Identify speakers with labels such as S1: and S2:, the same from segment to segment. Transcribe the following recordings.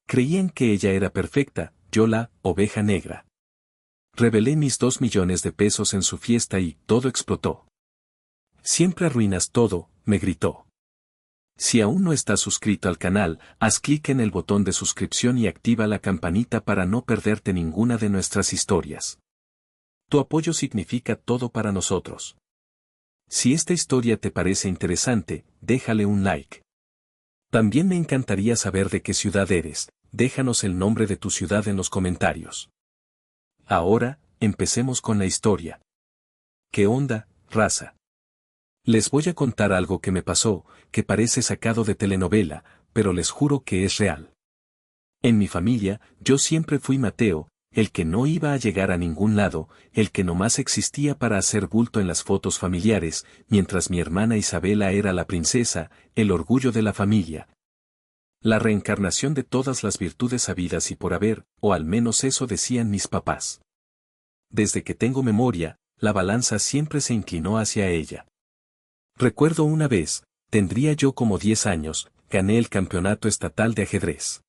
S1: Creían que ella era perfecta, yo la oveja negra. Revelé mis 2 millones de pesos en su fiesta y todo explotó. Siempre arruinas todo, me gritó. Si aún no estás suscrito al canal, haz clic en el botón de suscripción y activa la campanita para no perderte ninguna de nuestras historias. Tu apoyo significa todo para nosotros. Si esta historia te parece interesante, déjale un like. También me encantaría saber de qué ciudad eres, déjanos el nombre de tu ciudad en los comentarios. Ahora, empecemos con la historia. ¿Qué onda, raza? Les voy a contar algo que me pasó, que parece sacado de telenovela, pero les juro que es real. En mi familia, yo siempre fui Mateo, el que no iba a llegar a ningún lado, el que nomás existía para hacer bulto en las fotos familiares, mientras mi hermana Isabela era la princesa, el orgullo de la familia. La reencarnación de todas las virtudes habidas y por haber, o al menos eso decían mis papás. Desde que tengo memoria, la balanza siempre se inclinó hacia ella. Recuerdo una vez, tendría yo como 10 años, gané el campeonato estatal de ajedrez.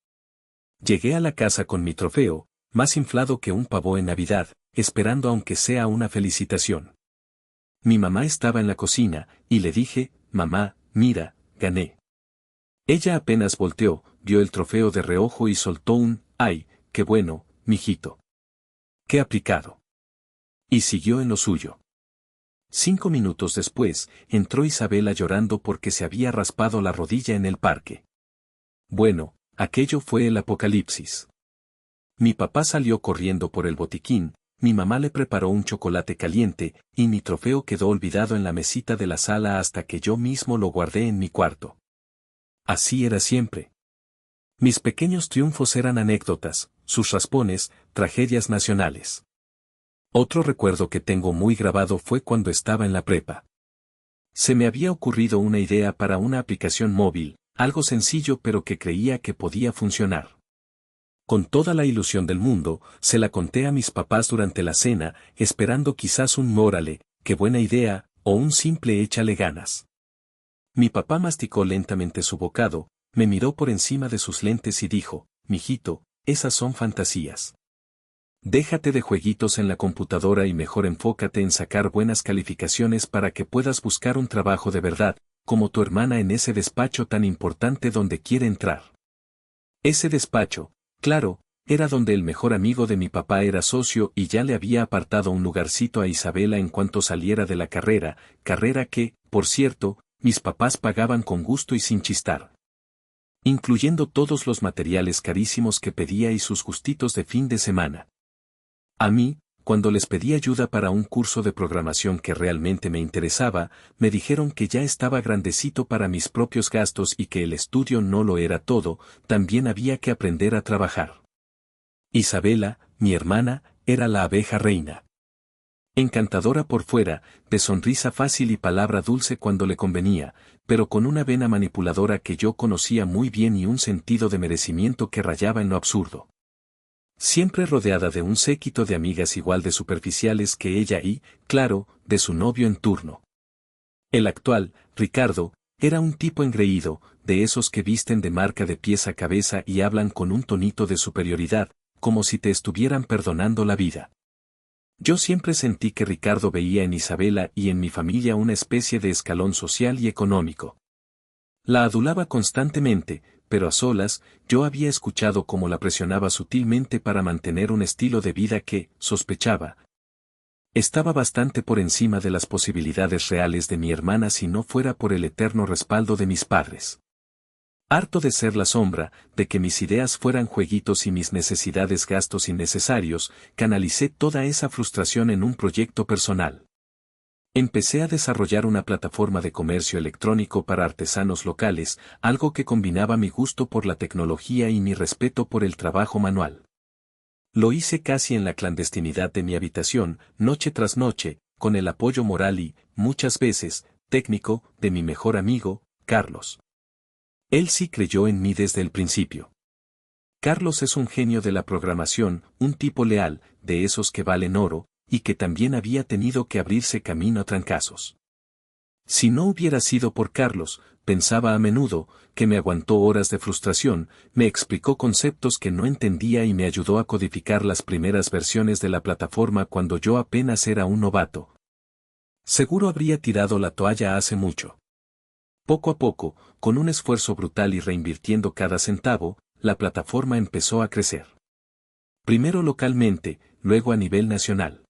S1: Llegué a la casa con mi trofeo, más inflado que un pavo en Navidad, esperando aunque sea una felicitación. Mi mamá estaba en la cocina, y le dije, mamá, mira, gané. Ella apenas volteó, vio el trofeo de reojo y soltó un, ¡ay, qué bueno, mijito! ¡Qué aplicado! Y siguió en lo suyo. 5 minutos después, entró Isabela llorando porque se había raspado la rodilla en el parque. Bueno, aquello fue el apocalipsis. Mi papá salió corriendo por el botiquín, mi mamá le preparó un chocolate caliente, y mi trofeo quedó olvidado en la mesita de la sala hasta que yo mismo lo guardé en mi cuarto. Así era siempre. Mis pequeños triunfos eran anécdotas, sus raspones, tragedias nacionales. Otro recuerdo que tengo muy grabado fue cuando estaba en la prepa. Se me había ocurrido una idea para una aplicación móvil, algo sencillo pero que creía que podía funcionar. Con toda la ilusión del mundo, se la conté a mis papás durante la cena, esperando quizás un órale, qué buena idea, o un simple échale ganas. Mi papá masticó lentamente su bocado, me miró por encima de sus lentes y dijo, mijito, esas son fantasías. Déjate de jueguitos en la computadora y mejor enfócate en sacar buenas calificaciones para que puedas buscar un trabajo de verdad, como tu hermana en ese despacho tan importante donde quiere entrar. Ese despacho, claro, era donde el mejor amigo de mi papá era socio y ya le había apartado un lugarcito a Isabela en cuanto saliera de la carrera que, por cierto, mis papás pagaban con gusto y sin chistar. Incluyendo todos los materiales carísimos que pedía y sus gustitos de fin de semana. A mí, cuando les pedí ayuda para un curso de programación que realmente me interesaba, me dijeron que ya estaba grandecito para mis propios gastos y que el estudio no lo era todo, también había que aprender a trabajar. Isabela, mi hermana, era la abeja reina. Encantadora por fuera, de sonrisa fácil y palabra dulce cuando le convenía, pero con una vena manipuladora que yo conocía muy bien y un sentido de merecimiento que rayaba en lo absurdo. Siempre rodeada de un séquito de amigas igual de superficiales que ella y, claro, de su novio en turno. El actual, Ricardo, era un tipo engreído, de esos que visten de marca de pies a cabeza y hablan con un tonito de superioridad, como si te estuvieran perdonando la vida. Yo siempre sentí que Ricardo veía en Isabela y en mi familia una especie de escalón social y económico. La adulaba constantemente, pero a solas, yo había escuchado cómo la presionaba sutilmente para mantener un estilo de vida que, sospechaba, estaba bastante por encima de las posibilidades reales de mi hermana si no fuera por el eterno respaldo de mis padres. Harto de ser la sombra, de que mis ideas fueran jueguitos y mis necesidades gastos innecesarios, canalicé toda esa frustración en un proyecto personal. Empecé a desarrollar una plataforma de comercio electrónico para artesanos locales, algo que combinaba mi gusto por la tecnología y mi respeto por el trabajo manual. Lo hice casi en la clandestinidad de mi habitación, noche tras noche, con el apoyo moral y, muchas veces, técnico, de mi mejor amigo, Carlos. Él sí creyó en mí desde el principio. Carlos es un genio de la programación, un tipo leal, de esos que valen oro, y que también había tenido que abrirse camino a trancazos. Si no hubiera sido por Carlos, pensaba a menudo, que me aguantó horas de frustración, me explicó conceptos que no entendía y me ayudó a codificar las primeras versiones de la plataforma cuando yo apenas era un novato. Seguro habría tirado la toalla hace mucho. Poco a poco, con un esfuerzo brutal y reinvirtiendo cada centavo, la plataforma empezó a crecer. Primero localmente, luego a nivel nacional.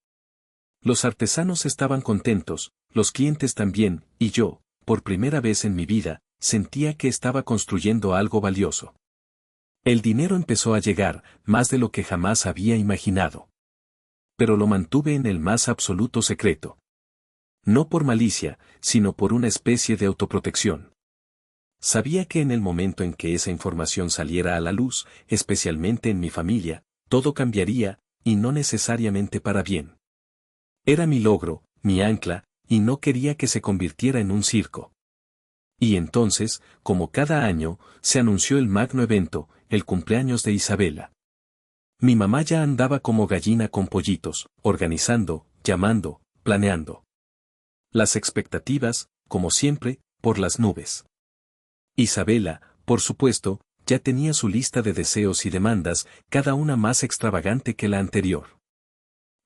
S1: Los artesanos estaban contentos, los clientes también, y yo, por primera vez en mi vida, sentía que estaba construyendo algo valioso. El dinero empezó a llegar, más de lo que jamás había imaginado. Pero lo mantuve en el más absoluto secreto. No por malicia, sino por una especie de autoprotección. Sabía que en el momento en que esa información saliera a la luz, especialmente en mi familia, todo cambiaría, y no necesariamente para bien. Era mi logro, mi ancla, y no quería que se convirtiera en un circo. Y entonces, como cada año, se anunció el magno evento, el cumpleaños de Isabela. Mi mamá ya andaba como gallina con pollitos, organizando, llamando, planeando. Las expectativas, como siempre, por las nubes. Isabela, por supuesto, ya tenía su lista de deseos y demandas, cada una más extravagante que la anterior.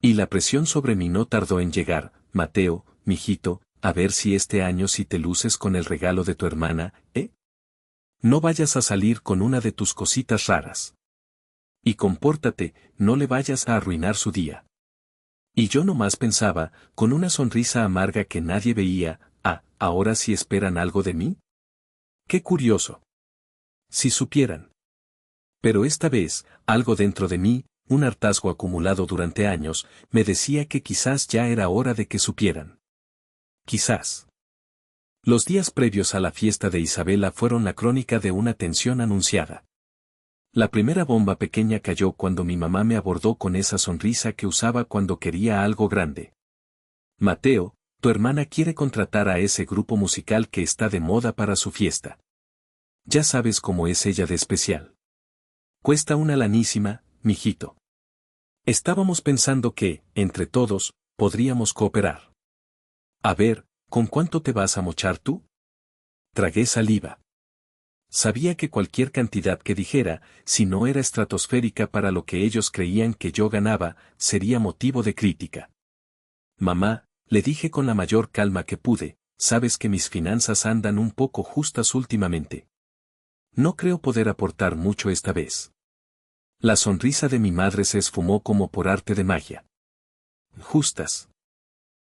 S1: Y la presión sobre mí no tardó en llegar. Mateo, mijito, a ver si este año sí te luces con el regalo de tu hermana, ¿eh? No vayas a salir con una de tus cositas raras. Y compórtate, no le vayas a arruinar su día. Y yo nomás pensaba, con una sonrisa amarga que nadie veía, ¿ahora sí esperan algo de mí? Qué curioso. Si supieran. Pero esta vez, algo dentro de mí, un hartazgo acumulado durante años, me decía que quizás ya era hora de que supieran. Quizás. Los días previos a la fiesta de Isabela fueron la crónica de una tensión anunciada. La primera bomba pequeña cayó cuando mi mamá me abordó con esa sonrisa que usaba cuando quería algo grande. Mateo, tu hermana quiere contratar a ese grupo musical que está de moda para su fiesta. Ya sabes cómo es ella de especial. Cuesta una lanísima, mijito. Estábamos pensando que, entre todos, podríamos cooperar. A ver, ¿con cuánto te vas a mochar tú? Tragué saliva. Sabía que cualquier cantidad que dijera, si no era estratosférica para lo que ellos creían que yo ganaba, sería motivo de crítica. Mamá, le dije con la mayor calma que pude, sabes que mis finanzas andan un poco justas últimamente. No creo poder aportar mucho esta vez. La sonrisa de mi madre se esfumó como por arte de magia. Justas.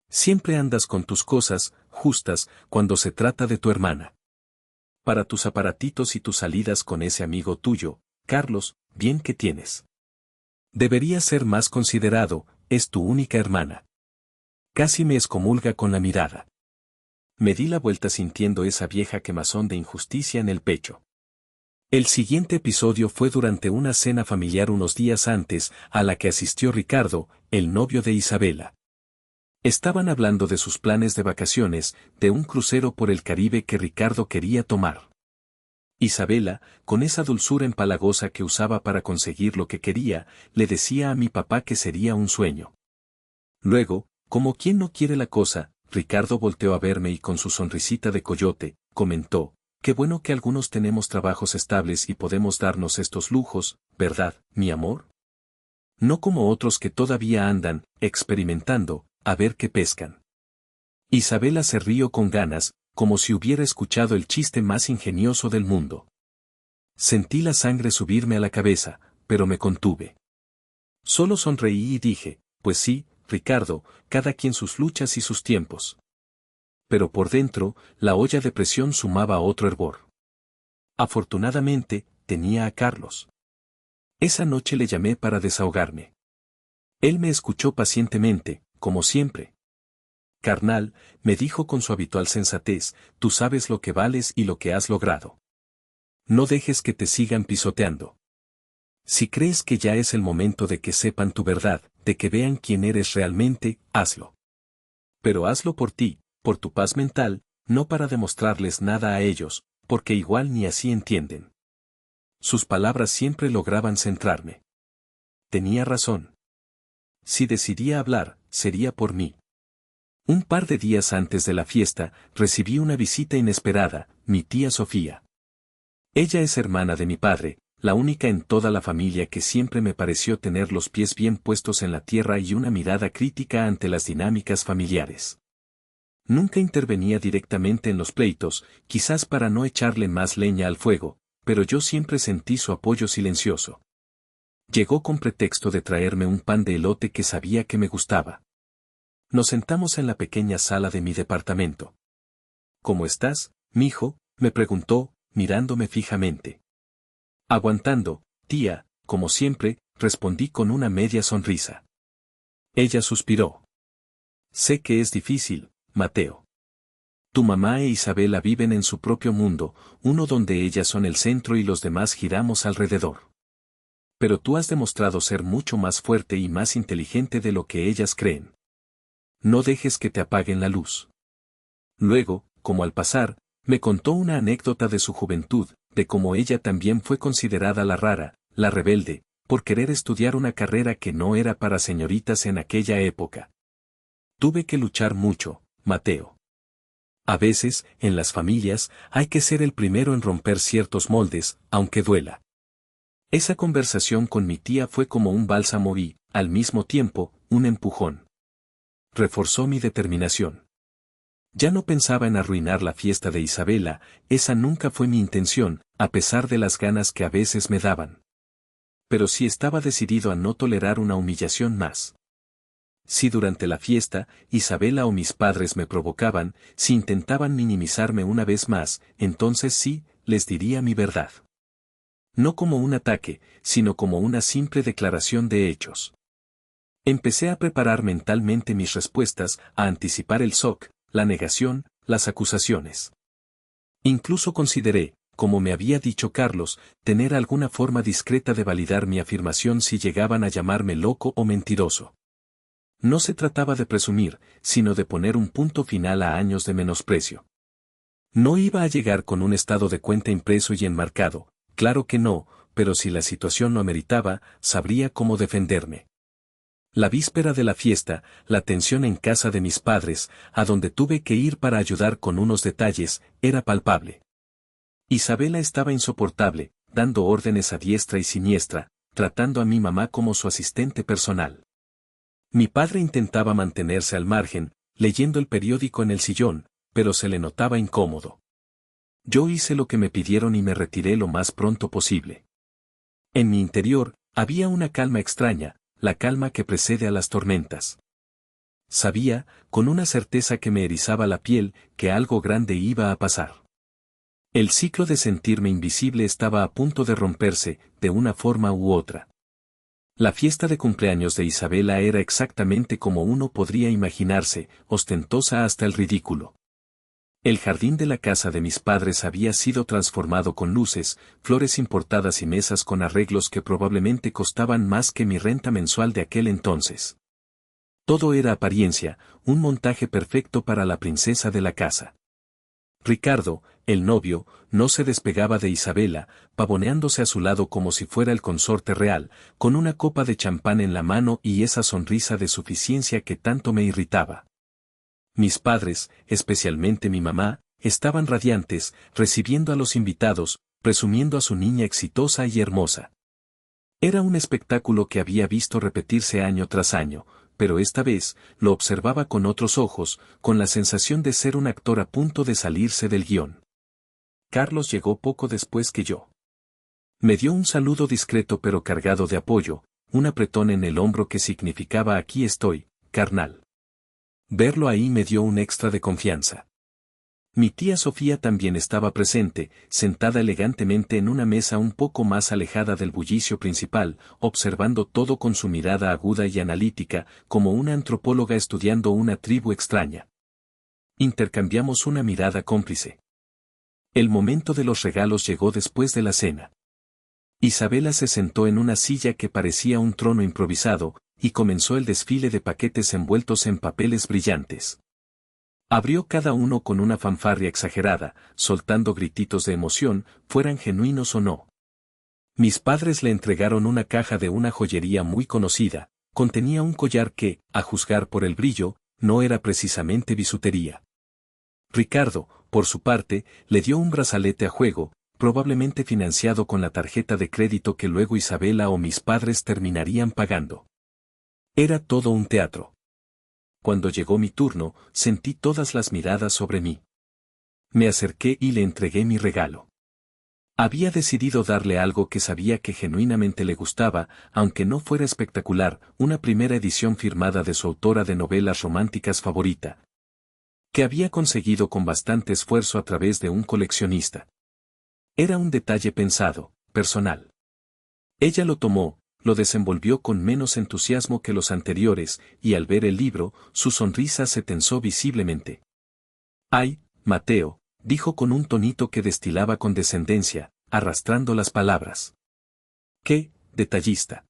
S1: Siempre andas con tus cosas, justas, cuando se trata de tu hermana. Para tus aparatitos y tus salidas con ese amigo tuyo, Carlos, bien que tienes. Deberías ser más considerado, es tu única hermana. Casi me excomulga con la mirada. Me di la vuelta sintiendo esa vieja quemazón de injusticia en el pecho. El siguiente episodio fue durante una cena familiar unos días antes, a la que asistió Ricardo, el novio de Isabela. Estaban hablando de sus planes de vacaciones, de un crucero por el Caribe que Ricardo quería tomar. Isabela, con esa dulzura empalagosa que usaba para conseguir lo que quería, le decía a mi papá que sería un sueño. Luego, como quien no quiere la cosa, Ricardo volteó a verme y con su sonrisita de coyote, comentó, qué bueno que algunos tenemos trabajos estables y podemos darnos estos lujos, ¿verdad, mi amor? No como otros que todavía andan, experimentando, a ver qué pescan. Isabela se rió con ganas, como si hubiera escuchado el chiste más ingenioso del mundo. Sentí la sangre subirme a la cabeza, pero me contuve. Solo sonreí y dije, pues sí, Ricardo, cada quien sus luchas y sus tiempos. Pero por dentro, la olla de presión sumaba otro hervor. Afortunadamente, tenía a Carlos. Esa noche le llamé para desahogarme. Él me escuchó pacientemente, como siempre. Carnal, me dijo con su habitual sensatez, tú sabes lo que vales y lo que has logrado. No dejes que te sigan pisoteando. Si crees que ya es el momento de que sepan tu verdad, de que vean quién eres realmente, hazlo. Pero hazlo por ti, por tu paz mental, no para demostrarles nada a ellos, porque igual ni así entienden. Sus palabras siempre lograban centrarme. Tenía razón. Si decidía hablar, sería por mí. Un par de días antes de la fiesta, recibí una visita inesperada, mi tía Sofía. Ella es hermana de mi padre, la única en toda la familia que siempre me pareció tener los pies bien puestos en la tierra y una mirada crítica ante las dinámicas familiares. Nunca intervenía directamente en los pleitos, quizás para no echarle más leña al fuego, pero yo siempre sentí su apoyo silencioso. Llegó con pretexto de traerme un pan de elote que sabía que me gustaba. Nos sentamos en la pequeña sala de mi departamento. ¿Cómo estás, mijo?, me preguntó, mirándome fijamente. Aguantando, tía, como siempre, respondí con una media sonrisa. Ella suspiró. Sé que es difícil, Mateo. Tu mamá e Isabela viven en su propio mundo, uno donde ellas son el centro y los demás giramos alrededor. Pero tú has demostrado ser mucho más fuerte y más inteligente de lo que ellas creen. No dejes que te apaguen la luz. Luego, como al pasar, me contó una anécdota de su juventud, de cómo ella también fue considerada la rara, la rebelde, por querer estudiar una carrera que no era para señoritas en aquella época. Tuve que luchar mucho, Mateo. A veces, en las familias, hay que ser el primero en romper ciertos moldes, aunque duela. Esa conversación con mi tía fue como un bálsamo y, al mismo tiempo, un empujón. Reforzó mi determinación. Ya no pensaba en arruinar la fiesta de Isabela, esa nunca fue mi intención, a pesar de las ganas que a veces me daban. Pero sí estaba decidido a no tolerar una humillación más. Si durante la fiesta, Isabela o mis padres me provocaban, si intentaban minimizarme una vez más, entonces sí, les diría mi verdad. No como un ataque, sino como una simple declaración de hechos. Empecé a preparar mentalmente mis respuestas, a anticipar el shock, la negación, las acusaciones. Incluso consideré, como me había dicho Carlos, tener alguna forma discreta de validar mi afirmación si llegaban a llamarme loco o mentiroso. No se trataba de presumir, sino de poner un punto final a años de menosprecio. No iba a llegar con un estado de cuenta impreso y enmarcado, claro que no, pero si la situación lo ameritaba, sabría cómo defenderme. La víspera de la fiesta, la tensión en casa de mis padres, a donde tuve que ir para ayudar con unos detalles, era palpable. Isabela estaba insoportable, dando órdenes a diestra y siniestra, tratando a mi mamá como su asistente personal. Mi padre intentaba mantenerse al margen, leyendo el periódico en el sillón, pero se le notaba incómodo. Yo hice lo que me pidieron y me retiré lo más pronto posible. En mi interior, había una calma extraña, la calma que precede a las tormentas. Sabía, con una certeza que me erizaba la piel, que algo grande iba a pasar. El ciclo de sentirme invisible estaba a punto de romperse, de una forma u otra. La fiesta de cumpleaños de Isabela era exactamente como uno podría imaginarse, ostentosa hasta el ridículo. El jardín de la casa de mis padres había sido transformado con luces, flores importadas y mesas con arreglos que probablemente costaban más que mi renta mensual de aquel entonces. Todo era apariencia, un montaje perfecto para la princesa de la casa. Ricardo, el novio, no se despegaba de Isabela, pavoneándose a su lado como si fuera el consorte real, con una copa de champán en la mano y esa sonrisa de suficiencia que tanto me irritaba. Mis padres, especialmente mi mamá, estaban radiantes, recibiendo a los invitados, presumiendo a su niña exitosa y hermosa. Era un espectáculo que había visto repetirse año tras año, pero esta vez, lo observaba con otros ojos, con la sensación de ser un actor a punto de salirse del guión. Carlos llegó poco después que yo. Me dio un saludo discreto pero cargado de apoyo, un apretón en el hombro que significaba aquí estoy, carnal. Verlo ahí me dio un extra de confianza. Mi tía Sofía también estaba presente, sentada elegantemente en una mesa un poco más alejada del bullicio principal, observando todo con su mirada aguda y analítica, como una antropóloga estudiando una tribu extraña. Intercambiamos una mirada cómplice. El momento de los regalos llegó después de la cena. Isabela se sentó en una silla que parecía un trono improvisado, y comenzó el desfile de paquetes envueltos en papeles brillantes. Abrió cada uno con una fanfarria exagerada, soltando grititos de emoción, fueran genuinos o no. Mis padres le entregaron una caja de una joyería muy conocida, contenía un collar que, a juzgar por el brillo, no era precisamente bisutería. Ricardo, por su parte, le dio un brazalete a juego, probablemente financiado con la tarjeta de crédito que luego Isabela o mis padres terminarían pagando. Era todo un teatro. Cuando llegó mi turno, sentí todas las miradas sobre mí. Me acerqué y le entregué mi regalo. Había decidido darle algo que sabía que genuinamente le gustaba, aunque no fuera espectacular, una primera edición firmada de su autora de novelas románticas favorita, que había conseguido con bastante esfuerzo a través de un coleccionista. Era un detalle pensado, personal. Ella lo tomó, lo desenvolvió con menos entusiasmo que los anteriores, y al ver el libro, su sonrisa se tensó visiblemente. «Ay, Mateo», dijo con un tonito que destilaba condescendencia, arrastrando las palabras. «¡Qué detallista!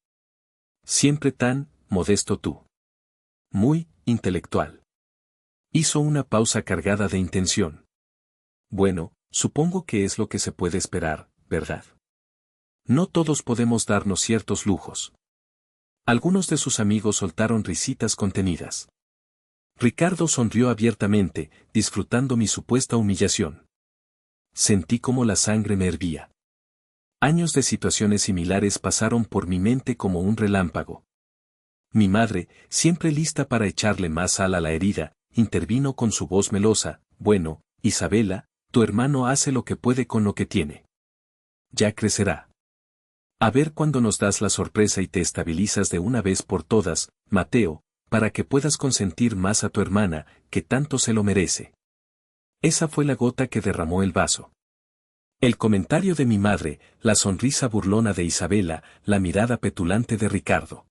S1: Siempre tan modesto tú. Muy intelectual». Hizo una pausa cargada de intención. «Bueno, supongo que es lo que se puede esperar, ¿verdad? No todos podemos darnos ciertos lujos». Algunos de sus amigos soltaron risitas contenidas. Ricardo sonrió abiertamente, disfrutando mi supuesta humillación. Sentí como la sangre me hervía. Años de situaciones similares pasaron por mi mente como un relámpago. Mi madre, siempre lista para echarle más sal a la herida, intervino con su voz melosa: «Bueno, Isabela, tu hermano hace lo que puede con lo que tiene. Ya crecerá. A ver cuándo nos das la sorpresa y te estabilizas de una vez por todas, Mateo, para que puedas consentir más a tu hermana, que tanto se lo merece». Esa fue la gota que derramó el vaso. El comentario de mi madre, la sonrisa burlona de Isabela, la mirada petulante de Ricardo.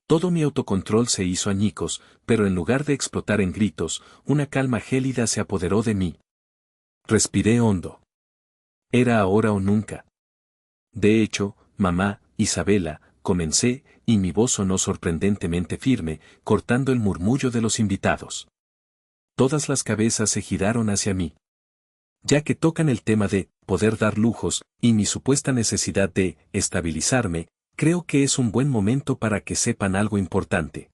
S1: Todo mi autocontrol se hizo añicos, pero en lugar de explotar en gritos, una calma gélida se apoderó de mí. Respiré hondo. Era ahora o nunca. «De hecho, mamá, Isabela», comencé, y mi voz sonó sorprendentemente firme, cortando el murmullo de los invitados. Todas las cabezas se giraron hacia mí. Ya que tocan el tema de poder dar lujos, y mi supuesta necesidad de estabilizarme, creo que es un buen momento para que sepan algo importante.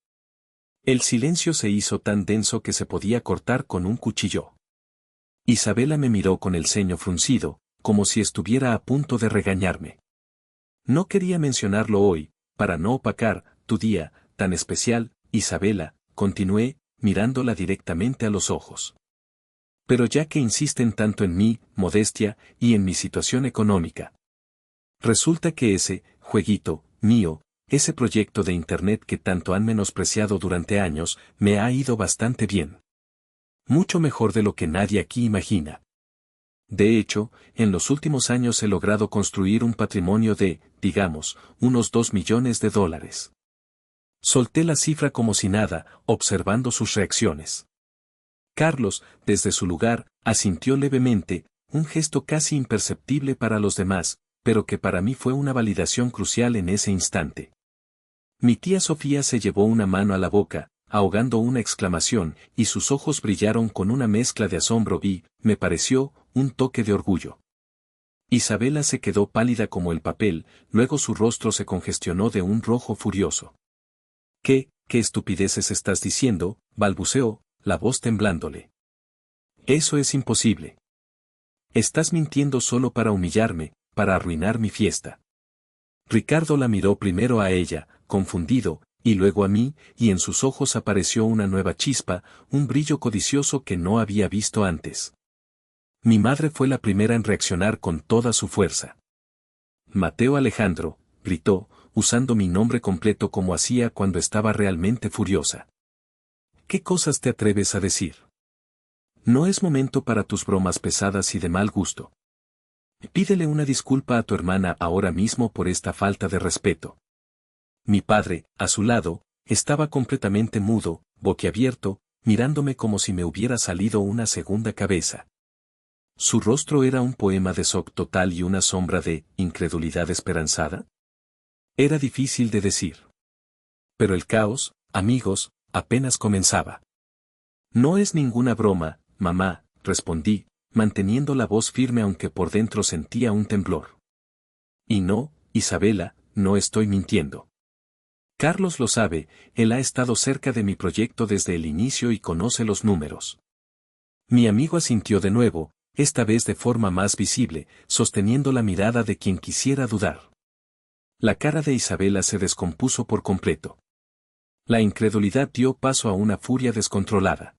S1: El silencio se hizo tan denso que se podía cortar con un cuchillo. Isabela me miró con el ceño fruncido, como si estuviera a punto de regañarme. «No quería mencionarlo hoy, para no opacar tu día tan especial, Isabela», continué, mirándola directamente a los ojos. «Pero ya que insisten tanto en mi modestia y en mi situación económica, resulta que ese jueguito mío, ese proyecto de Internet que tanto han menospreciado durante años, me ha ido bastante bien. Mucho mejor de lo que nadie aquí imagina. De hecho, en los últimos años he logrado construir un patrimonio de, digamos, unos $2 millones. Solté la cifra como si nada, observando sus reacciones. Carlos, desde su lugar, asintió levemente, un gesto casi imperceptible para los demás, pero que para mí fue una validación crucial en ese instante. Mi tía Sofía se llevó una mano a la boca, ahogando una exclamación, y sus ojos brillaron con una mezcla de asombro y, me pareció, un toque de orgullo. Isabela se quedó pálida como el papel, luego su rostro se congestionó de un rojo furioso. «¿Qué estupideces estás diciendo?», balbuceó, la voz temblándole. «Eso es imposible. Estás mintiendo solo para humillarme, para arruinar mi fiesta». Ricardo la miró primero a ella, confundido, y luego a mí, y en sus ojos apareció una nueva chispa, un brillo codicioso que no había visto antes. Mi madre fue la primera en reaccionar con toda su fuerza. «Mateo Alejandro», gritó, usando mi nombre completo como hacía cuando estaba realmente furiosa. «¿Qué cosas te atreves a decir? No es momento para tus bromas pesadas y de mal gusto. Pídele una disculpa a tu hermana ahora mismo por esta falta de respeto». Mi padre, a su lado, estaba completamente mudo, boquiabierto, mirándome como si me hubiera salido una segunda cabeza. Su rostro era un poema de shock total y una sombra de incredulidad esperanzada. Era difícil de decir. Pero el caos, amigos, apenas comenzaba. «No es ninguna broma, mamá», respondí, manteniendo la voz firme aunque por dentro sentía un temblor. «Y no, Isabela, no estoy mintiendo. Carlos lo sabe, él ha estado cerca de mi proyecto desde el inicio y conoce los números. Mi amigo asintió de nuevo, esta vez de forma más visible, sosteniendo la mirada de quien quisiera dudar. La cara de Isabela se descompuso por completo. La incredulidad dio paso a una furia descontrolada.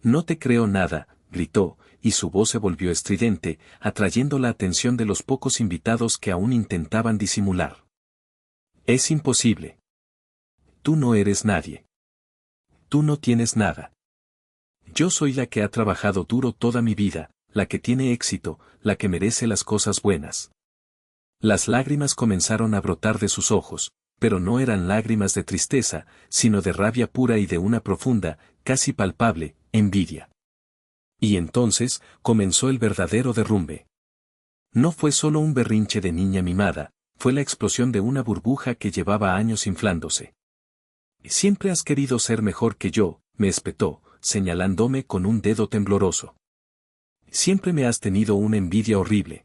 S1: No te creo nada, gritó, y su voz se volvió estridente, atrayendo la atención de los pocos invitados que aún intentaban disimular. Es imposible. Tú no eres nadie. Tú no tienes nada. Yo soy la que ha trabajado duro toda mi vida, la que tiene éxito, la que merece las cosas buenas. Las lágrimas comenzaron a brotar de sus ojos, pero no eran lágrimas de tristeza, sino de rabia pura y de una profunda, casi palpable, envidia. Y entonces, comenzó el verdadero derrumbe. No fue solo un berrinche de niña mimada, fue la explosión de una burbuja que llevaba años inflándose. Siempre has querido ser mejor que yo, me espetó, señalándome con un dedo tembloroso. Siempre me has tenido una envidia horrible.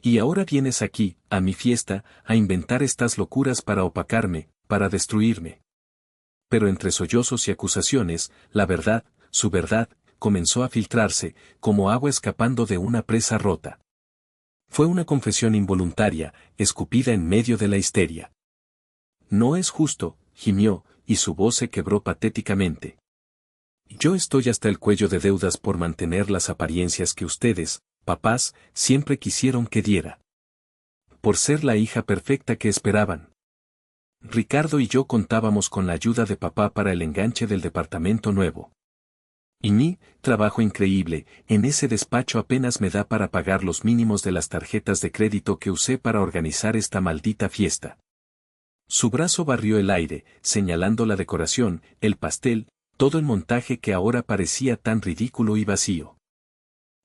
S1: Y ahora vienes aquí, a mi fiesta, a inventar estas locuras para opacarme, para destruirme. Pero entre sollozos y acusaciones, la verdad, su verdad, comenzó a filtrarse, como agua escapando de una presa rota. Fue una confesión involuntaria, escupida en medio de la histeria. No es justo, gimió, y su voz se quebró patéticamente. Yo estoy hasta el cuello de deudas por mantener las apariencias que ustedes, papás, siempre quisieron que diera. Por ser la hija perfecta que esperaban. Ricardo y yo contábamos con la ayuda de papá para el enganche del departamento nuevo. Y mi trabajo increíble, en ese despacho apenas me da para pagar los mínimos de las tarjetas de crédito que usé para organizar esta maldita fiesta. Su brazo barrió el aire, señalando la decoración, el pastel, todo el montaje que ahora parecía tan ridículo y vacío.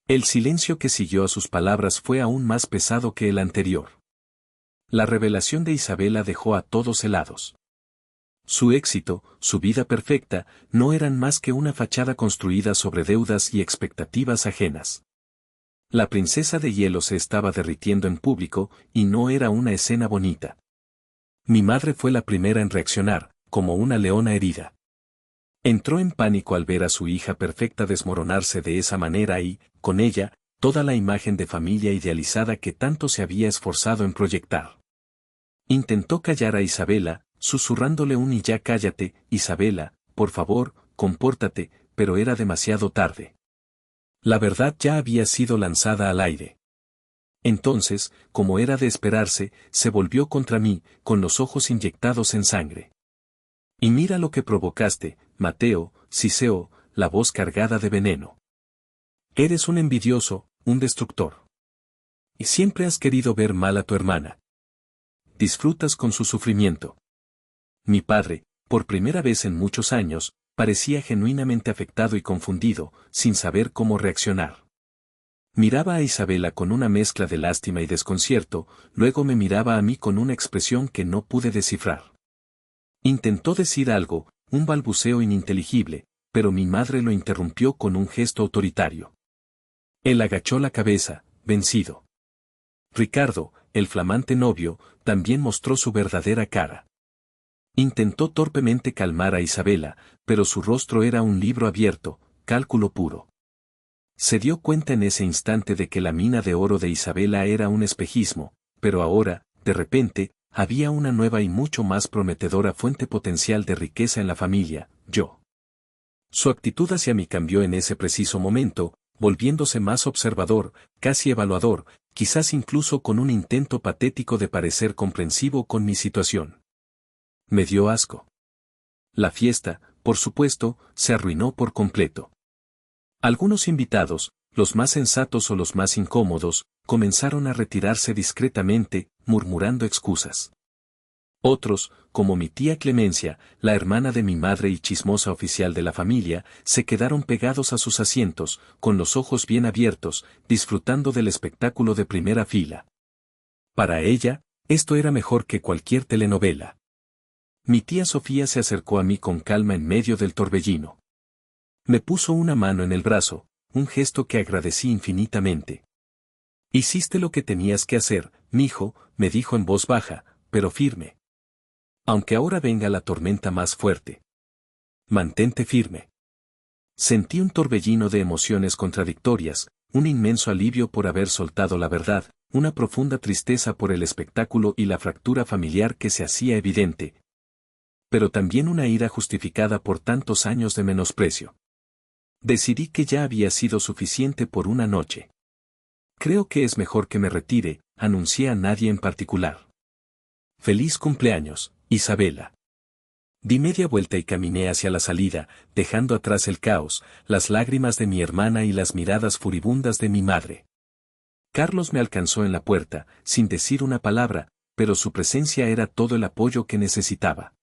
S1: El silencio que siguió a sus palabras fue aún más pesado que el anterior. La revelación de Isabela dejó a todos helados. Su éxito, su vida perfecta, no eran más que una fachada construida sobre deudas y expectativas ajenas. La princesa de hielo se estaba derritiendo en público, y no era una escena bonita. Mi madre fue la primera en reaccionar, como una leona herida. Entró en pánico al ver a su hija perfecta desmoronarse de esa manera y, con ella, toda la imagen de familia idealizada que tanto se había esforzado en proyectar. Intentó callar a Isabela, susurrándole un y ya cállate, Isabela, por favor, compórtate, pero era demasiado tarde. La verdad ya había sido lanzada al aire. Entonces, como era de esperarse, se volvió contra mí, con los ojos inyectados en sangre. Y mira lo que provocaste, Mateo, siseo, la voz cargada de veneno. Eres un envidioso, un destructor. Y siempre has querido ver mal a tu hermana. Disfrutas con su sufrimiento. Mi padre, por primera vez en muchos años, parecía genuinamente afectado y confundido, sin saber cómo reaccionar. Miraba a Isabela con una mezcla de lástima y desconcierto, luego me miraba a mí con una expresión que no pude descifrar. Intentó decir algo, un balbuceo ininteligible, pero mi madre lo interrumpió con un gesto autoritario. Él agachó la cabeza, vencido. Ricardo, el flamante novio, también mostró su verdadera cara. Intentó torpemente calmar a Isabela, pero su rostro era un libro abierto, cálculo puro. Se dio cuenta en ese instante de que la mina de oro de Isabela era un espejismo, pero ahora, de repente, había una nueva y mucho más prometedora fuente potencial de riqueza en la familia, yo. Su actitud hacia mí cambió en ese preciso momento, volviéndose más observador, casi evaluador, quizás incluso con un intento patético de parecer comprensivo con mi situación. Me dio asco. La fiesta, por supuesto, se arruinó por completo. Algunos invitados, los más sensatos o los más incómodos, comenzaron a retirarse discretamente, murmurando excusas. Otros, como mi tía Clemencia, la hermana de mi madre y chismosa oficial de la familia, se quedaron pegados a sus asientos, con los ojos bien abiertos, disfrutando del espectáculo de primera fila. Para ella, esto era mejor que cualquier telenovela. Mi tía Sofía se acercó a mí con calma en medio del torbellino. Me puso una mano en el brazo, un gesto que agradecí infinitamente. Hiciste lo que tenías que hacer, mijo, me dijo en voz baja, pero firme. Aunque ahora venga la tormenta más fuerte. Mantente firme. Sentí un torbellino de emociones contradictorias, un inmenso alivio por haber soltado la verdad, una profunda tristeza por el espectáculo y la fractura familiar que se hacía evidente. Pero también una ira justificada por tantos años de menosprecio. Decidí que ya había sido suficiente por una noche. Creo que es mejor que me retire, anuncié a nadie en particular. Feliz cumpleaños, Isabela. Di media vuelta y caminé hacia la salida, dejando atrás el caos, las lágrimas de mi hermana y las miradas furibundas de mi madre. Carlos me alcanzó en la puerta, sin decir una palabra, pero su presencia era todo el apoyo que necesitaba.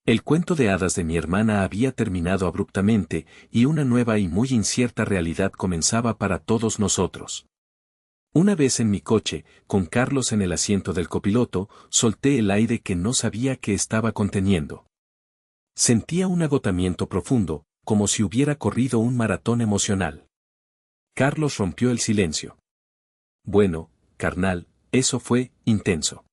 S1: El cuento de hadas de mi hermana había terminado abruptamente, y una nueva y muy incierta realidad comenzaba para todos nosotros. Una vez en mi coche, con Carlos en el asiento del copiloto, solté el aire que no sabía que estaba conteniendo. Sentía un agotamiento profundo, como si hubiera corrido un maratón emocional. Carlos rompió el silencio. Bueno, carnal, eso fue intenso.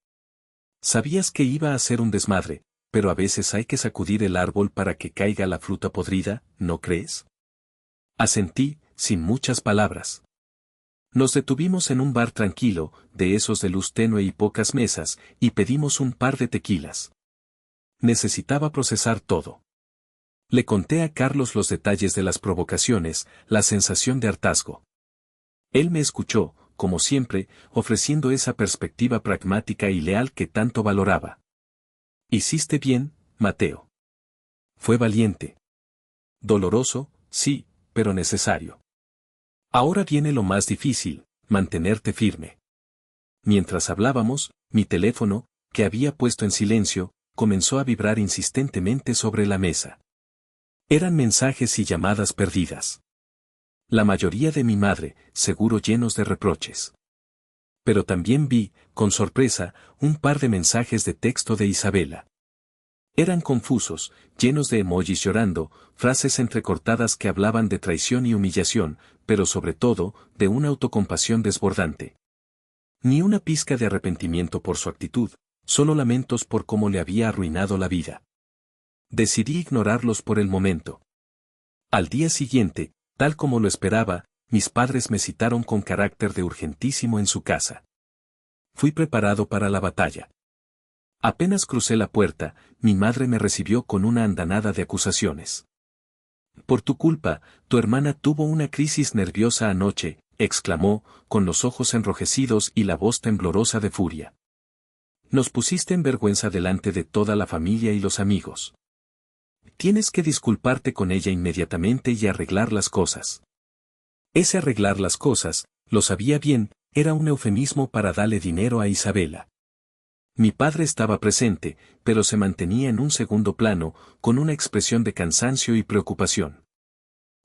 S1: Sabías que iba a ser un desmadre, pero a veces hay que sacudir el árbol para que caiga la fruta podrida, ¿no crees? Asentí, sin muchas palabras. Nos detuvimos en un bar tranquilo, de esos de luz tenue y pocas mesas, y pedimos un par de tequilas. Necesitaba procesar todo. Le conté a Carlos los detalles de las provocaciones, la sensación de hartazgo. Él me escuchó, como siempre, ofreciendo esa perspectiva pragmática y leal que tanto valoraba. Hiciste bien, Mateo. Fue valiente. Doloroso, sí, pero necesario. Ahora viene lo más difícil, mantenerte firme. Mientras hablábamos, mi teléfono, que había puesto en silencio, comenzó a vibrar insistentemente sobre la mesa. Eran mensajes y llamadas perdidas. La mayoría de mi madre, seguro llenos de reproches. Pero también vi, con sorpresa, un par de mensajes de texto de Isabela. Eran confusos, llenos de emojis llorando, frases entrecortadas que hablaban de traición y humillación, pero sobre todo, de una autocompasión desbordante. Ni una pizca de arrepentimiento por su actitud, solo lamentos por cómo le había arruinado la vida. Decidí ignorarlos por el momento. Al día siguiente, tal como lo esperaba, mis padres me citaron con carácter de urgentísimo en su casa. Fui preparado para la batalla. Apenas crucé la puerta, mi madre me recibió con una andanada de acusaciones. Por tu culpa, tu hermana tuvo una crisis nerviosa anoche, exclamó, con los ojos enrojecidos y la voz temblorosa de furia. Nos pusiste en vergüenza delante de toda la familia y los amigos. Tienes que disculparte con ella inmediatamente y arreglar las cosas. Ese arreglar las cosas, lo sabía bien, era un eufemismo para darle dinero a Isabela. Mi padre estaba presente, pero se mantenía en un segundo plano, con una expresión de cansancio y preocupación.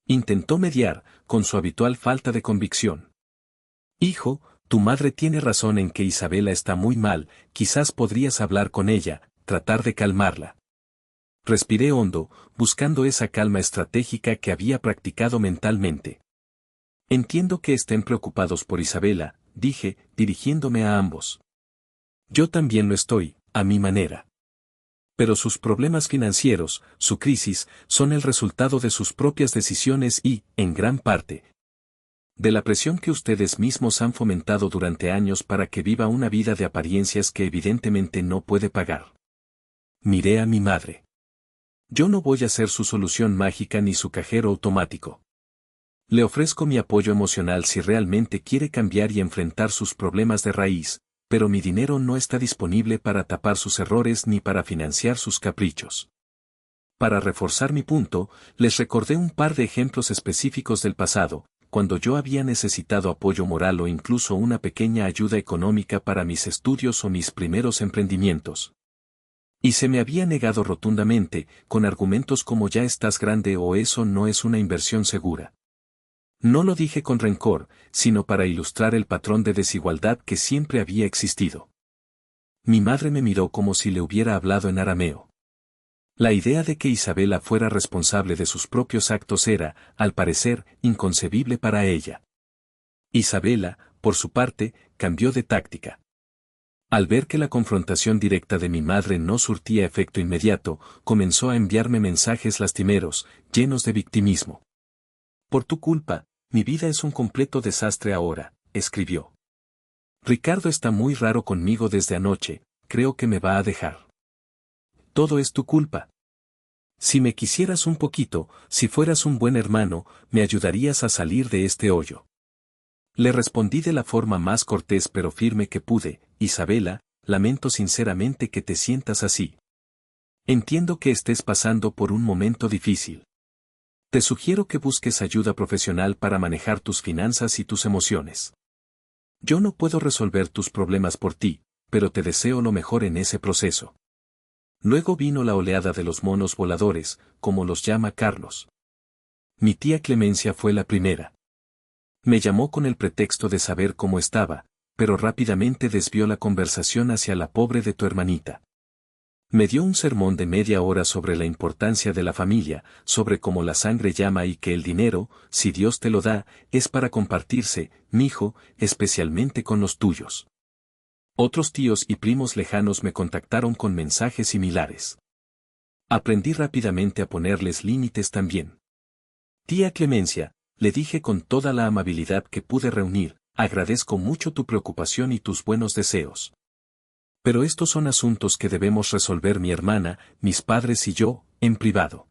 S1: Intentó mediar, con su habitual falta de convicción. Hijo, tu madre tiene razón en que Isabela está muy mal, quizás podrías hablar con ella, tratar de calmarla. Respiré hondo, buscando esa calma estratégica que había practicado mentalmente. Entiendo que estén preocupados por Isabela, dije, dirigiéndome a ambos. Yo también lo estoy, a mi manera. Pero sus problemas financieros, su crisis, son el resultado de sus propias decisiones y, en gran parte, de la presión que ustedes mismos han fomentado durante años para que viva una vida de apariencias que evidentemente no puede pagar. Miré a mi madre. Yo no voy a ser su solución mágica ni su cajero automático. Le ofrezco mi apoyo emocional si realmente quiere cambiar y enfrentar sus problemas de raíz, pero mi dinero no está disponible para tapar sus errores ni para financiar sus caprichos. Para reforzar mi punto, les recordé un par de ejemplos específicos del pasado, cuando yo había necesitado apoyo moral o incluso una pequeña ayuda económica para mis estudios o mis primeros emprendimientos. Y se me había negado rotundamente, con argumentos como ya estás grande o eso no es una inversión segura. No lo dije con rencor, sino para ilustrar el patrón de desigualdad que siempre había existido. Mi madre me miró como si le hubiera hablado en arameo. La idea de que Isabela fuera responsable de sus propios actos era, al parecer, inconcebible para ella. Isabela, por su parte, cambió de táctica. Al ver que la confrontación directa de mi madre no surtía efecto inmediato, comenzó a enviarme mensajes lastimeros, llenos de victimismo. Por tu culpa, mi vida es un completo desastre ahora, escribió. Ricardo está muy raro conmigo desde anoche, creo que me va a dejar. Todo es tu culpa. Si me quisieras un poquito, si fueras un buen hermano, me ayudarías a salir de este hoyo. Le respondí de la forma más cortés pero firme que pude: Isabela, lamento sinceramente que te sientas así. Entiendo que estés pasando por un momento difícil. Te sugiero que busques ayuda profesional para manejar tus finanzas y tus emociones. Yo no puedo resolver tus problemas por ti, pero te deseo lo mejor en ese proceso. Luego vino la oleada de los monos voladores, como los llama Carlos. Mi tía Clemencia fue la primera. Me llamó con el pretexto de saber cómo estaba, pero rápidamente desvió la conversación hacia la pobre de tu hermanita. Me dio un sermón de media hora sobre la importancia de la familia, sobre cómo la sangre llama y que el dinero, si Dios te lo da, es para compartirse, mijo, especialmente con los tuyos. Otros tíos y primos lejanos me contactaron con mensajes similares. Aprendí rápidamente a ponerles límites también. Tía Clemencia, le dije con toda la amabilidad que pude reunir, agradezco mucho tu preocupación y tus buenos deseos. Pero estos son asuntos que debemos resolver mi hermana, mis padres y yo, en privado.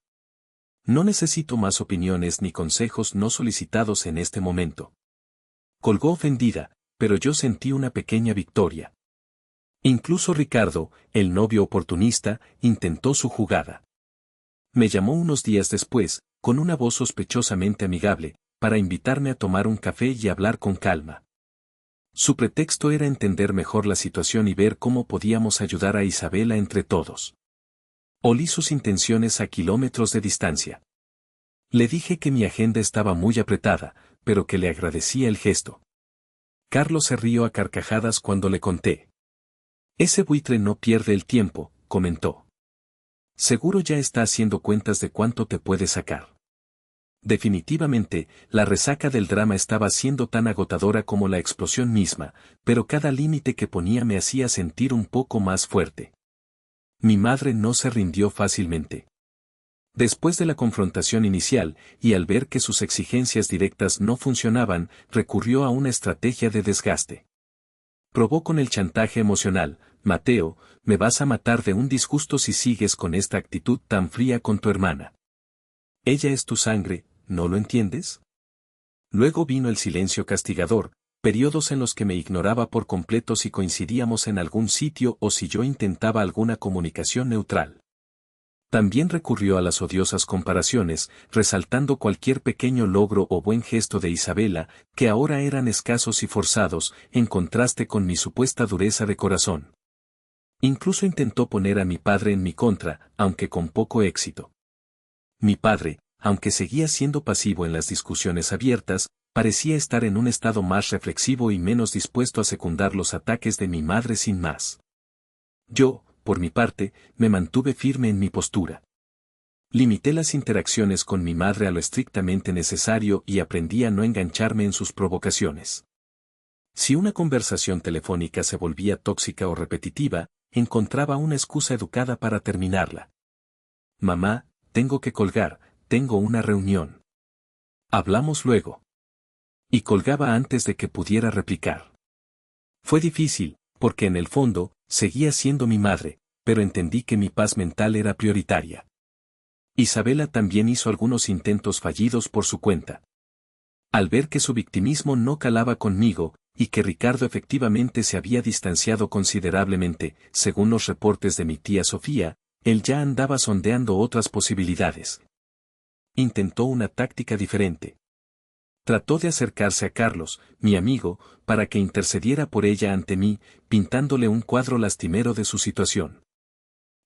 S1: No necesito más opiniones ni consejos no solicitados en este momento. Colgó ofendida, pero yo sentí una pequeña victoria. Incluso Ricardo, el novio oportunista, intentó su jugada. Me llamó unos días después, con una voz sospechosamente amigable, para invitarme a tomar un café y hablar con calma. Su pretexto era entender mejor la situación y ver cómo podíamos ayudar a Isabela entre todos. Olí sus intenciones a kilómetros de distancia. Le dije que mi agenda estaba muy apretada, pero que le agradecía el gesto. Carlos se rió a carcajadas cuando le conté. Ese buitre no pierde el tiempo, comentó. Seguro ya está haciendo cuentas de cuánto te puede sacar. Definitivamente, la resaca del drama estaba siendo tan agotadora como la explosión misma, pero cada límite que ponía me hacía sentir un poco más fuerte. Mi madre no se rindió fácilmente. Después de la confrontación inicial, y al ver que sus exigencias directas no funcionaban, recurrió a una estrategia de desgaste. Probó con el chantaje emocional: Mateo, me vas a matar de un disgusto si sigues con esta actitud tan fría con tu hermana. Ella es tu sangre, ¿no lo entiendes? Luego vino el silencio castigador, periodos en los que me ignoraba por completo si coincidíamos en algún sitio o si yo intentaba alguna comunicación neutral. También recurrió a las odiosas comparaciones, resaltando cualquier pequeño logro o buen gesto de Isabela, que ahora eran escasos y forzados, en contraste con mi supuesta dureza de corazón. Incluso intentó poner a mi padre en mi contra, aunque con poco éxito. Mi padre, aunque seguía siendo pasivo en las discusiones abiertas, parecía estar en un estado más reflexivo y menos dispuesto a secundar los ataques de mi madre sin más. Yo, por mi parte, me mantuve firme en mi postura. Limité las interacciones con mi madre a lo estrictamente necesario y aprendí a no engancharme en sus provocaciones. Si una conversación telefónica se volvía tóxica o repetitiva, encontraba una excusa educada para terminarla. Mamá, tengo que colgar, tengo una reunión. Hablamos luego. Y colgaba antes de que pudiera replicar. Fue difícil, porque en el fondo, seguía siendo mi madre, pero entendí que mi paz mental era prioritaria. Isabela también hizo algunos intentos fallidos por su cuenta. Al ver que su victimismo no calaba conmigo, y que Ricardo efectivamente se había distanciado considerablemente, según los reportes de mi tía Sofía, él ya andaba sondeando otras posibilidades. Intentó una táctica diferente. Trató de acercarse a Carlos, mi amigo, para que intercediera por ella ante mí, pintándole un cuadro lastimero de su situación.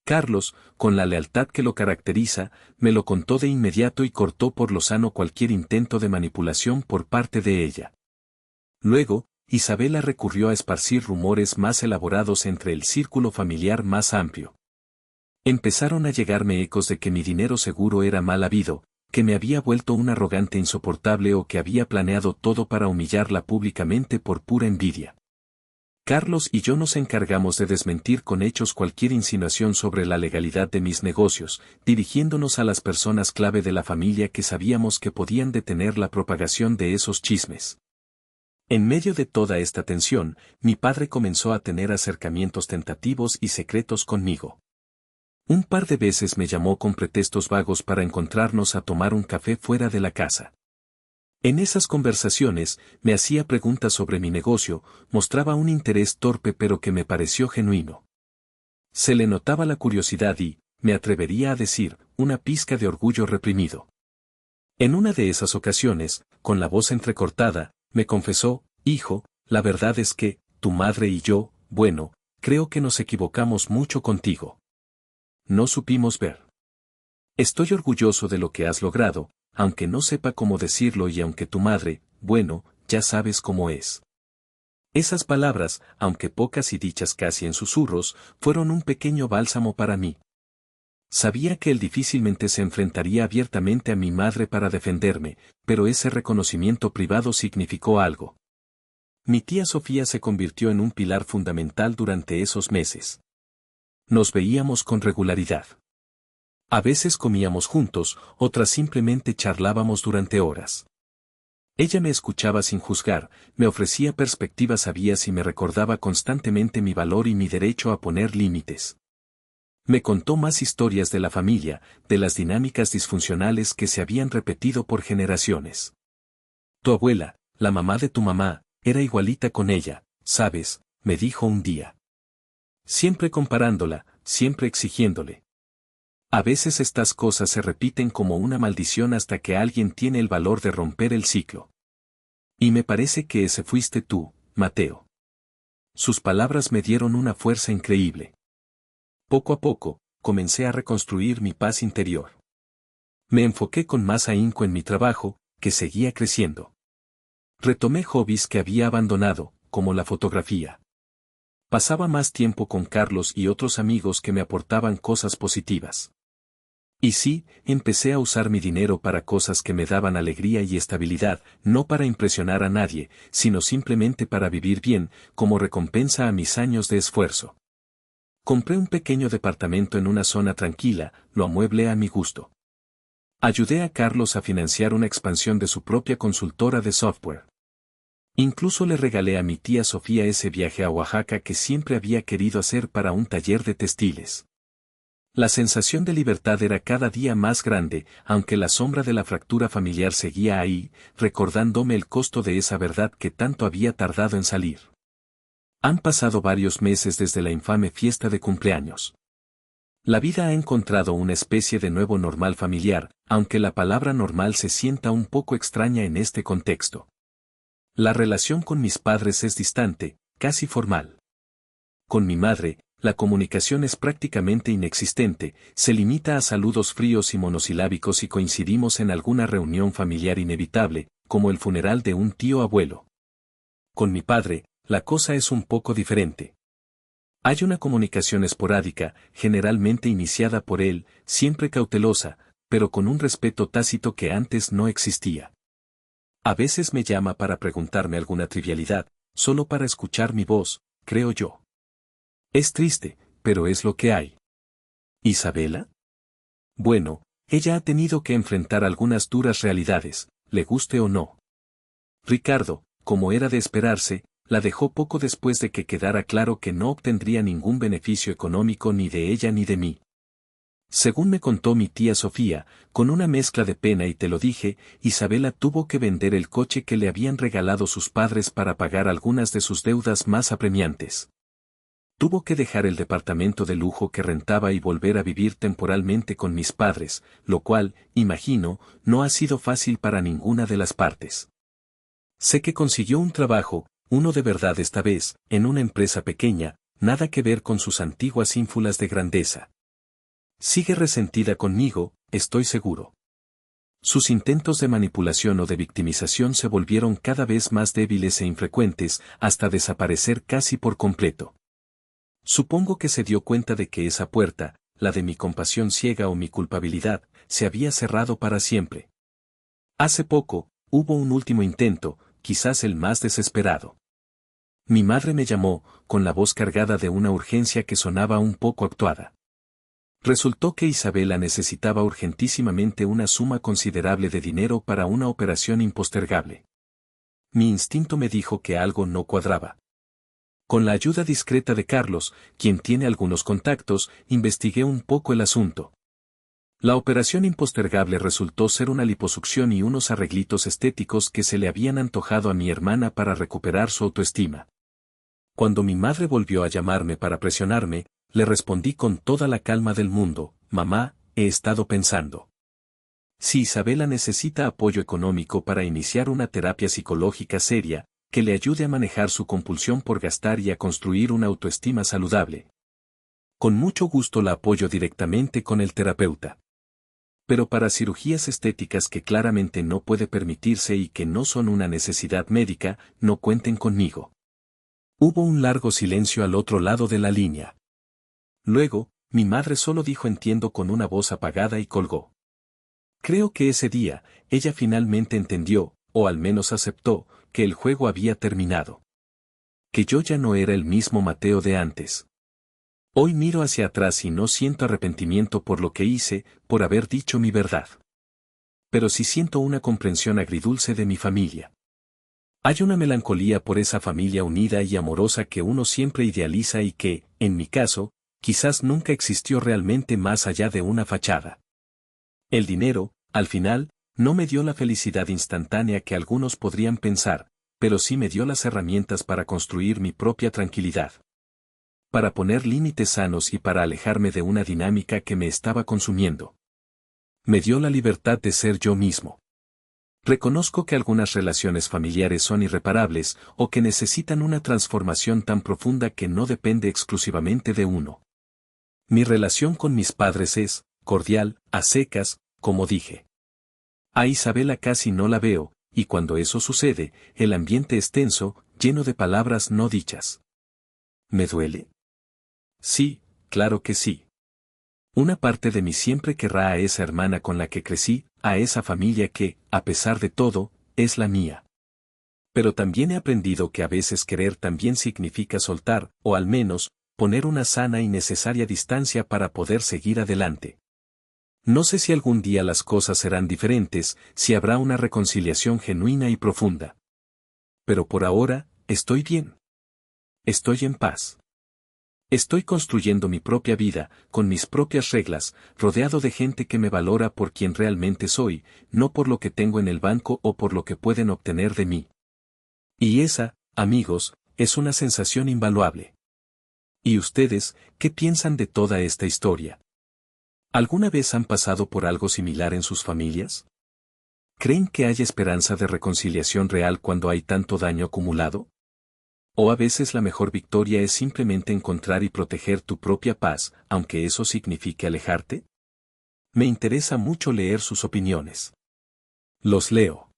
S1: Carlos, con la lealtad que lo caracteriza, me lo contó de inmediato y cortó por lo sano cualquier intento de manipulación por parte de ella. Luego, Isabela recurrió a esparcir rumores más elaborados entre el círculo familiar más amplio. Empezaron a llegarme ecos de que mi dinero seguro era mal habido, que me había vuelto un arrogante insoportable o que había planeado todo para humillarla públicamente por pura envidia. Carlos y yo nos encargamos de desmentir con hechos cualquier insinuación sobre la legalidad de mis negocios, dirigiéndonos a las personas clave de la familia que sabíamos que podían detener la propagación de esos chismes. En medio de toda esta tensión, mi padre comenzó a tener acercamientos tentativos y secretos conmigo. Un par de veces me llamó con pretextos vagos para encontrarnos a tomar un café fuera de la casa. En esas conversaciones, me hacía preguntas sobre mi negocio, mostraba un interés torpe pero que me pareció genuino. Se le notaba la curiosidad y, me atrevería a decir, una pizca de orgullo reprimido. En una de esas ocasiones, con la voz entrecortada, me confesó: hijo, la verdad es que, tu madre y yo, bueno, creo que nos equivocamos mucho contigo. No supimos ver. Estoy orgulloso de lo que has logrado, aunque no sepa cómo decirlo y aunque tu madre, bueno, ya sabes cómo es. Esas palabras, aunque pocas y dichas casi en susurros, fueron un pequeño bálsamo para mí. Sabía que él difícilmente se enfrentaría abiertamente a mi madre para defenderme, pero ese reconocimiento privado significó algo. Mi tía Sofía se convirtió en un pilar fundamental durante esos meses. Nos veíamos con regularidad. A veces comíamos juntos, otras simplemente charlábamos durante horas. Ella me escuchaba sin juzgar, me ofrecía perspectivas sabias y me recordaba constantemente mi valor y mi derecho a poner límites. Me contó más historias de la familia, de las dinámicas disfuncionales que se habían repetido por generaciones. Tu abuela, la mamá de tu mamá, era igualita con ella, ¿sabes?, me dijo un día. Siempre comparándola, siempre exigiéndole. A veces estas cosas se repiten como una maldición hasta que alguien tiene el valor de romper el ciclo. Y me parece que ese fuiste tú, Mateo. Sus palabras me dieron una fuerza increíble. Poco a poco, comencé a reconstruir mi paz interior. Me enfoqué con más ahínco en mi trabajo, que seguía creciendo. Retomé hobbies que había abandonado, como la fotografía. Pasaba más tiempo con Carlos y otros amigos que me aportaban cosas positivas. Y sí, empecé a usar mi dinero para cosas que me daban alegría y estabilidad, no para impresionar a nadie, sino simplemente para vivir bien, como recompensa a mis años de esfuerzo. Compré un pequeño departamento en una zona tranquila, lo amueblé a mi gusto. Ayudé a Carlos a financiar una expansión de su propia consultora de software. Incluso le regalé a mi tía Sofía ese viaje a Oaxaca que siempre había querido hacer para un taller de textiles. La sensación de libertad era cada día más grande, aunque la sombra de la fractura familiar seguía ahí, recordándome el costo de esa verdad que tanto había tardado en salir. Han pasado varios meses desde la infame fiesta de cumpleaños. La vida ha encontrado una especie de nuevo normal familiar, aunque la palabra normal se sienta un poco extraña en este contexto. La relación con mis padres es distante, casi formal. Con mi madre, la comunicación es prácticamente inexistente, se limita a saludos fríos y monosilábicos y coincidimos en alguna reunión familiar inevitable, como el funeral de un tío abuelo. Con mi padre, la cosa es un poco diferente. Hay una comunicación esporádica, generalmente iniciada por él, siempre cautelosa, pero con un respeto tácito que antes no existía. A veces me llama para preguntarme alguna trivialidad, solo para escuchar mi voz, creo yo. Es triste, pero es lo que hay. ¿Isabela? Bueno, ella ha tenido que enfrentar algunas duras realidades, le guste o no. Ricardo, como era de esperarse, la dejó poco después de que quedara claro que no obtendría ningún beneficio económico ni de ella ni de mí. Según me contó mi tía Sofía, con una mezcla de pena y te lo dije, Isabela tuvo que vender el coche que le habían regalado sus padres para pagar algunas de sus deudas más apremiantes. Tuvo que dejar el departamento de lujo que rentaba y volver a vivir temporalmente con mis padres, lo cual, imagino, no ha sido fácil para ninguna de las partes. Sé que consiguió un trabajo, uno de verdad esta vez, en una empresa pequeña, nada que ver con sus antiguas ínfulas de grandeza. Sigue resentida conmigo, estoy seguro. Sus intentos de manipulación o de victimización se volvieron cada vez más débiles e infrecuentes, hasta desaparecer casi por completo. Supongo que se dio cuenta de que esa puerta, la de mi compasión ciega o mi culpabilidad, se había cerrado para siempre. Hace poco, hubo un último intento, quizás el más desesperado. Mi madre me llamó, con la voz cargada de una urgencia que sonaba un poco actuada. Resultó que Isabela necesitaba urgentísimamente una suma considerable de dinero para una operación impostergable. Mi instinto me dijo que algo no cuadraba. Con la ayuda discreta de Carlos, quien tiene algunos contactos, investigué un poco el asunto. La operación impostergable resultó ser una liposucción y unos arreglitos estéticos que se le habían antojado a mi hermana para recuperar su autoestima. Cuando mi madre volvió a llamarme para presionarme, le respondí con toda la calma del mundo: mamá, he estado pensando. Si Isabela necesita apoyo económico para iniciar una terapia psicológica seria, que le ayude a manejar su compulsión por gastar y a construir una autoestima saludable. Con mucho gusto la apoyo directamente con el terapeuta. Pero para cirugías estéticas que claramente no puede permitirse y que no son una necesidad médica, no cuenten conmigo. Hubo un largo silencio al otro lado de la línea. Luego, mi madre solo dijo entiendo con una voz apagada y colgó. Creo que ese día, ella finalmente entendió, o al menos aceptó, que el juego había terminado. Que yo ya no era el mismo Mateo de antes. Hoy miro hacia atrás y no siento arrepentimiento por lo que hice, por haber dicho mi verdad. Pero sí siento una comprensión agridulce de mi familia. Hay una melancolía por esa familia unida y amorosa que uno siempre idealiza y que, en mi caso, quizás nunca existió realmente más allá de una fachada. El dinero, al final, no me dio la felicidad instantánea que algunos podrían pensar, pero sí me dio las herramientas para construir mi propia tranquilidad. Para poner límites sanos y para alejarme de una dinámica que me estaba consumiendo. Me dio la libertad de ser yo mismo. Reconozco que algunas relaciones familiares son irreparables o que necesitan una transformación tan profunda que no depende exclusivamente de uno. Mi relación con mis padres es cordial, a secas, como dije. A Isabela casi no la veo, y cuando eso sucede, el ambiente es tenso, lleno de palabras no dichas. ¿Me duele? Sí, claro que sí. Una parte de mí siempre querrá a esa hermana con la que crecí, a esa familia que, a pesar de todo, es la mía. Pero también he aprendido que a veces querer también significa soltar, o al menos, poner una sana y necesaria distancia para poder seguir adelante. No sé si algún día las cosas serán diferentes, si habrá una reconciliación genuina y profunda. Pero por ahora, estoy bien. Estoy en paz. Estoy construyendo mi propia vida, con mis propias reglas, rodeado de gente que me valora por quien realmente soy, no por lo que tengo en el banco o por lo que pueden obtener de mí. Y esa, amigos, es una sensación invaluable. ¿Y ustedes, qué piensan de toda esta historia? ¿Alguna vez han pasado por algo similar en sus familias? ¿Creen que hay esperanza de reconciliación real cuando hay tanto daño acumulado? ¿O a veces la mejor victoria es simplemente encontrar y proteger tu propia paz, aunque eso signifique alejarte? Me interesa mucho leer sus opiniones. Los leo.